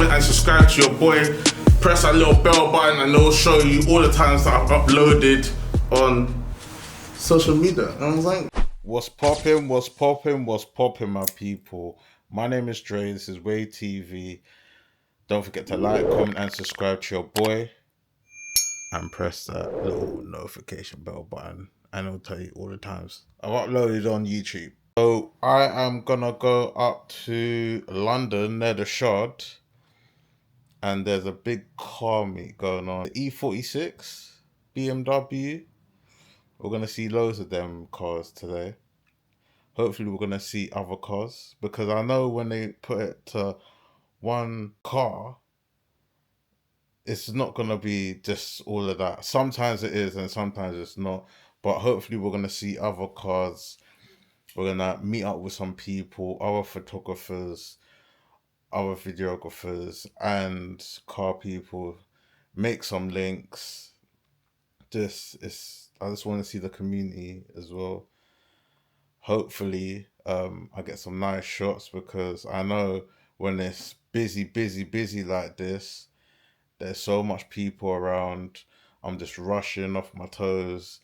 comment, and subscribe to your boy. Press that little bell button and it'll show you all the times that I've uploaded on social media. You know what I'm saying? What's popping, my people? My name is Dre, this is Way TV. Don't forget to like, comment, and subscribe to your boy. And press that little notification bell button, and it'll tell you all the times I've uploaded on YouTube. So I am gonna go up to London near the Shard, and there's a big car meet going on. The E46 BMW. We're gonna see loads of them cars today. Hopefully we're gonna see other cars, because I know when they put it to one car, it's not going to be just all of that. Sometimes it is and sometimes it's not. But hopefully we're going to see other cars. We're going to meet up with some people, other photographers, other videographers, and car people. Make some links. I just want to see the community as well. Hopefully I get some nice shots, because I know when it's busy like this, there's so much people around. I'm just rushing off my toes,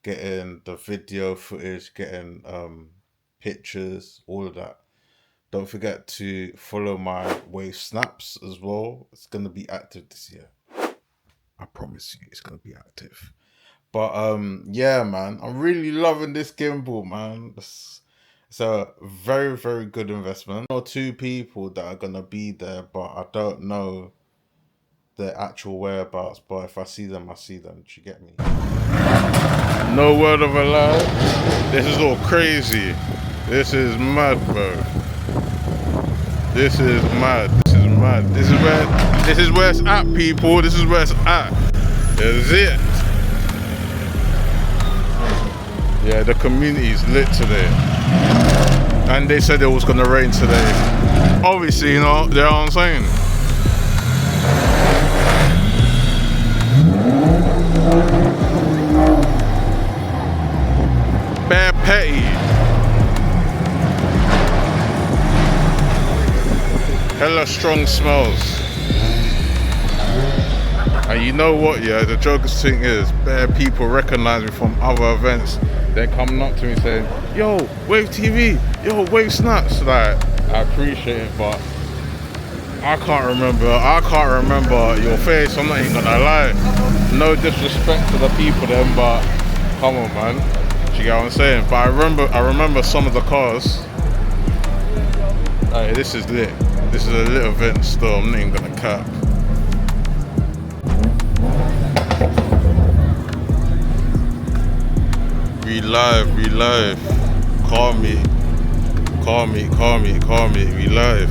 getting the video footage, getting pictures, all of that. Don't forget to follow my Wave Snaps as well. It's going to be active this year. I promise you, it's going to be active. But yeah, man, I'm really loving this gimbal, man. It's a very, very good investment. One or two people that are going to be there, but I don't know their actual whereabouts, but if I see them, I see them. Do you get me? No word of a lie. This is all crazy. This is mad, bro. This is mad. This is mad. This is where it's at, people. This is where it's at. This is it. Yeah, the community's lit today. And they said it was gonna rain today. Obviously, you know what I'm saying? Bare petty. Hella strong smells. And you know what, yeah, the joker's thing is, bare people recognize me from other events. They're coming up to me saying, yo, Wave TV, yo, Wave Snaps. Like, I appreciate it, but I can't remember your face. I'm not even gonna lie. No disrespect to the people then, but come on, man. Do you get what I'm saying? But I remember some of the cars. Like, this is lit. This is a lit event still. I'm not even gonna cap. We live. Call me. We live.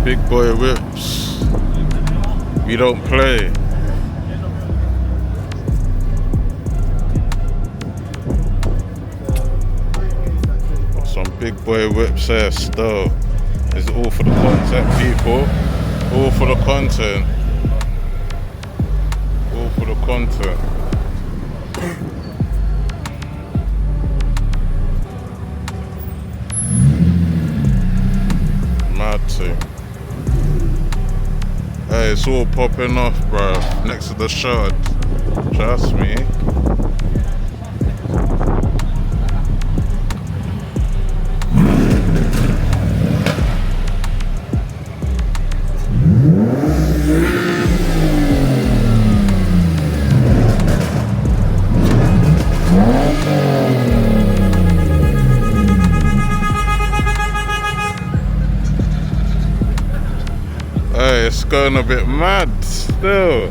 Big boy whips. We don't play. Some big boy whips here still. It's all for the content, people. All for the content. All for the content. Mad too. Hey, it's all popping off, bro. Next to the Shard. Trust me. Hey, it's going a bit mad still.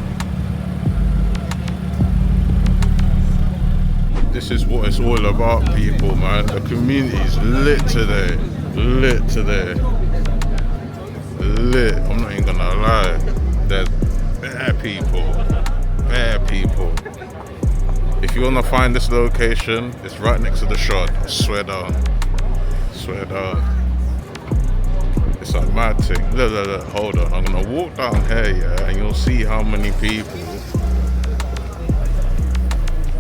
This is what it's all about, people, man. The community's lit today. Lit. I'm not even gonna lie. There's bare people. Bare people. If you wanna find this location, it's right next to the shot. I swear down. Swear down. It's a mad thing. Look, hold on. I'm gonna walk down here, yeah, and you'll see how many people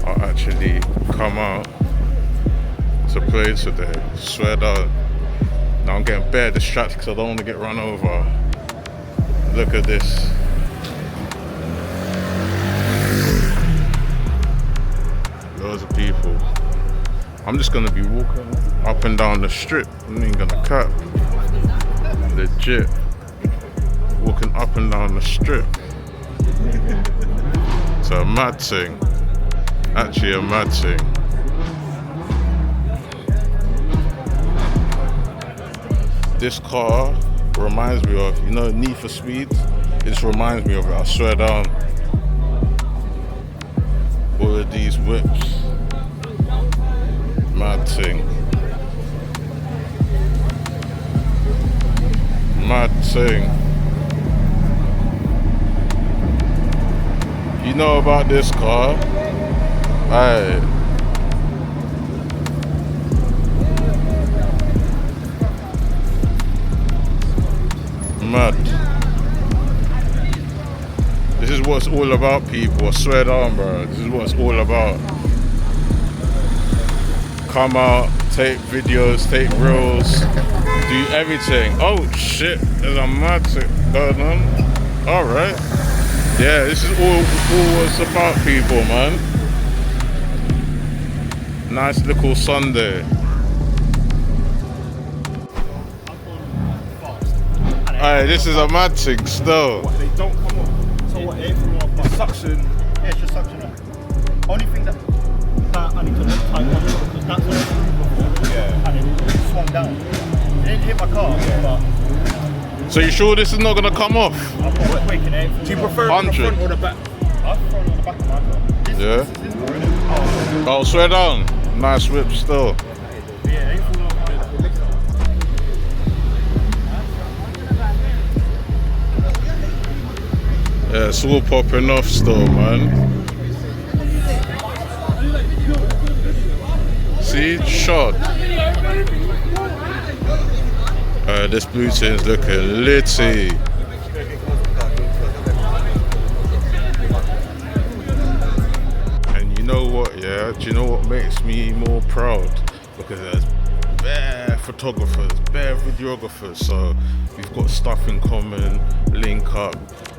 are actually come out to play today. Swear down. Now I'm getting bare distracted because I don't want to get run over. Look at this. Loads of people. I'm just gonna be walking up and down the strip. I ain't gonna cap. Legit. Walking up and down the strip. It's a mad thing. Actually a mad thing. This car reminds me of, you know, Need for Speed? It just reminds me of it, I swear down. All of these whips. Mad thing. Mad thing. You know about this car? Aye. Mad. This is what it's all about, people. I swear down, bro. This is what it's all about. Come out, take videos, take reels, do everything. Oh shit, there's a mad thing going on. Alright. Yeah, this is all it's about, people, man. Nice little Sunday. Alright, this is a mad thing still. What, they don't come off. So what, air from off, but suction. Yeah, it's just suction off. Only thing that I need to tighten up because that's what I did before. Yeah. And it swung down. It didn't hit my car, but. So you sure this is not gonna come off? I'm not quaking air. Do you prefer it on the front or the back? I prefer it on the back of my car. This is more in it. Oh, swear down. Nice whip still. Yeah, it ain't falling off. Yeah, it's all popping off still, man. See, shot. This blue tin's looking litty. And you know what, yeah? Do you know what makes me more proud? Because there's bare photographers, bare videographers, so we've got stuff in common, link up,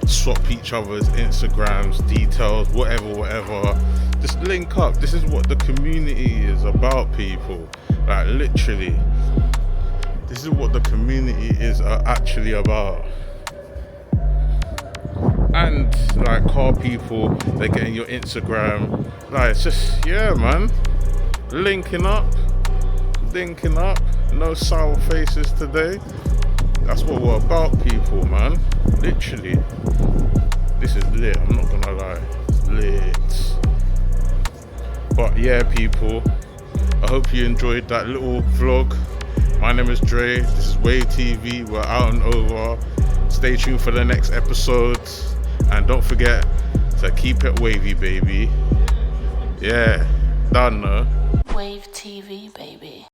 swap each other's Instagrams, details, whatever. Just link up. This is what the community is about, people. Like literally, this is what the community is actually about. And like car people, they're getting your Instagram. Like it's just, yeah, man, linking up. No sour faces today. That's what we're about, people, man. Literally, this is lit. I'm not gonna lie, it's lit. But yeah, people, I hope you enjoyed that little vlog. My name is Dre. This is Wave TV. We're out and over. Stay tuned for the next episodes, and don't forget to keep it wavy, baby. Yeah, done. Wave TV, baby.